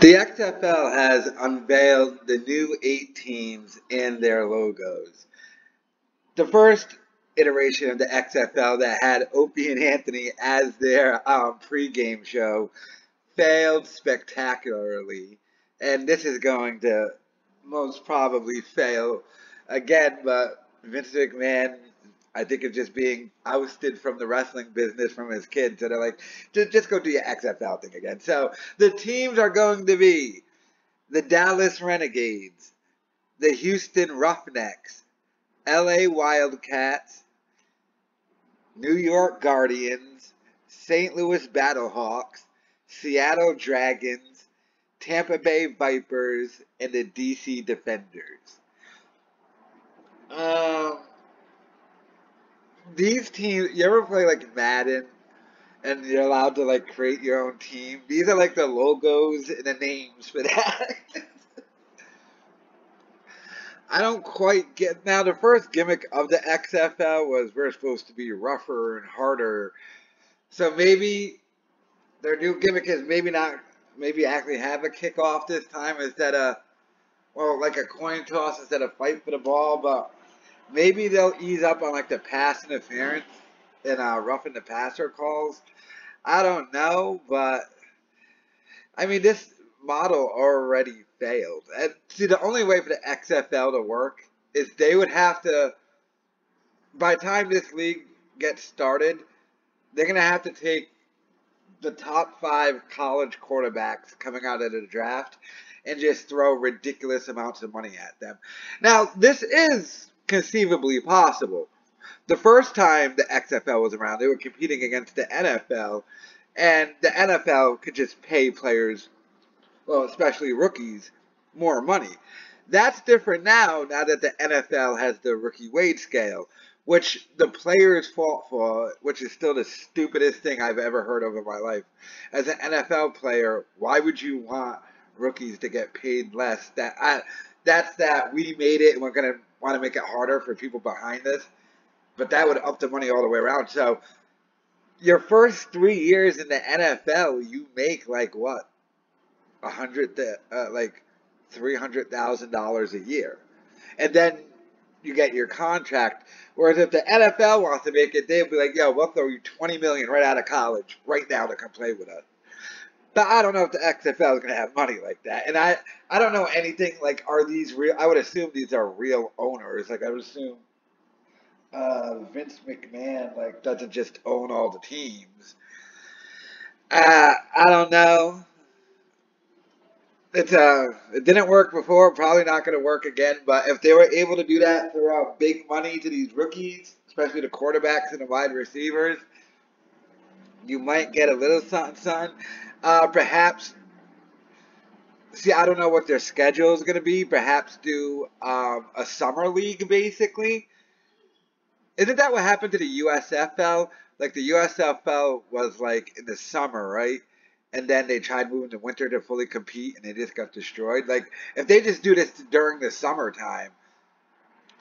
The XFL has unveiled the new 8 teams and their logos. The first iteration of the XFL that had Opie and Anthony as their pregame show failed spectacularly, and this is going to most probably fail again. But Vince McMahon, I think, is just being ousted from the wrestling business from his kids. So they're like, just go do your XFL thing again. So the teams are going to be the Dallas Renegades, the Houston Roughnecks, LA Wildcats, New York Guardians, St. Louis Battlehawks, Seattle Dragons, Tampa Bay Vipers, and the DC Defenders. Um, these teams, you ever play like Madden and you're allowed to like create your own team? These are like the logos and the names for that. I don't quite get now. The first gimmick of the XFL was we're supposed to be rougher and harder, so maybe their new gimmick is maybe not, maybe actually have a kickoff this time instead of, well, like a coin toss instead of fight for the ball. But maybe they'll ease up on like the pass interference and roughing the passer calls. I don't know, but I mean this model already failed. And see, the only way for the XFL to work is they would have to, by the time this league gets started, they're gonna have to take the top 5 college quarterbacks coming out of the draft and just throw ridiculous amounts of money at them. Now, this is conceivably possible. The first time the XFL was around, they were competing against the NFL, and the NFL could just pay players, well, especially rookies, more money. That's different now that the NFL has the rookie wage scale, which the players fought for, which is still the stupidest thing I've ever heard of in my life. As an NFL player, why would you want rookies to get paid less? That's that we made it and we're going to want to make it harder for people behind us. But that would up the money all the way around. So your first 3 years in the NFL, you make like what? Like $300,000 a year, and then you get your contract. Whereas if the NFL wants to make it, they'll be like, "Yo, we'll throw you 20 million right out of college right now to come play with us." But I don't know if the XFL is going to have money like that, and I don't know anything like, are these real? I would assume these are real owners. Like I would assume Vince McMahon like doesn't just own all the teams. I don't know. It didn't work before, probably not going to work again. But if they were able to do that, throw out big money to these rookies, especially the quarterbacks and the wide receivers, you might get a little something, something. Perhaps, see, I don't know what their schedule is going to be. Perhaps do a summer league, basically. Isn't that what happened to the USFL? Like the USFL was like in the summer, right? And then they tried moving to winter to fully compete, and they just got destroyed. Like if they just do this during the summertime,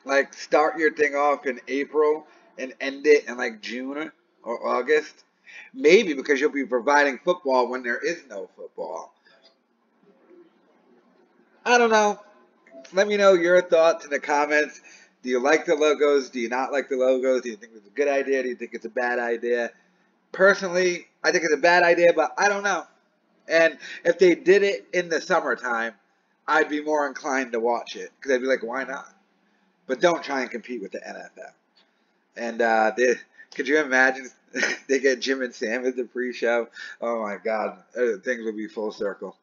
like start your thing off in April and end it in like June or August, maybe because you'll be providing football when there is no football. I don't know. Let me know your thoughts in the comments. Do you like the logos? Do you not like the logos? Do you think it's a good idea? Do you think it's a bad idea? Personally, I think it's a bad idea, but I don't know. And if they did it in the summertime, I'd be more inclined to watch it because I'd be like, why not? But don't try and compete with the NFL. And could you imagine they get Jim and Sam as the pre-show? Oh my God, things would be full circle.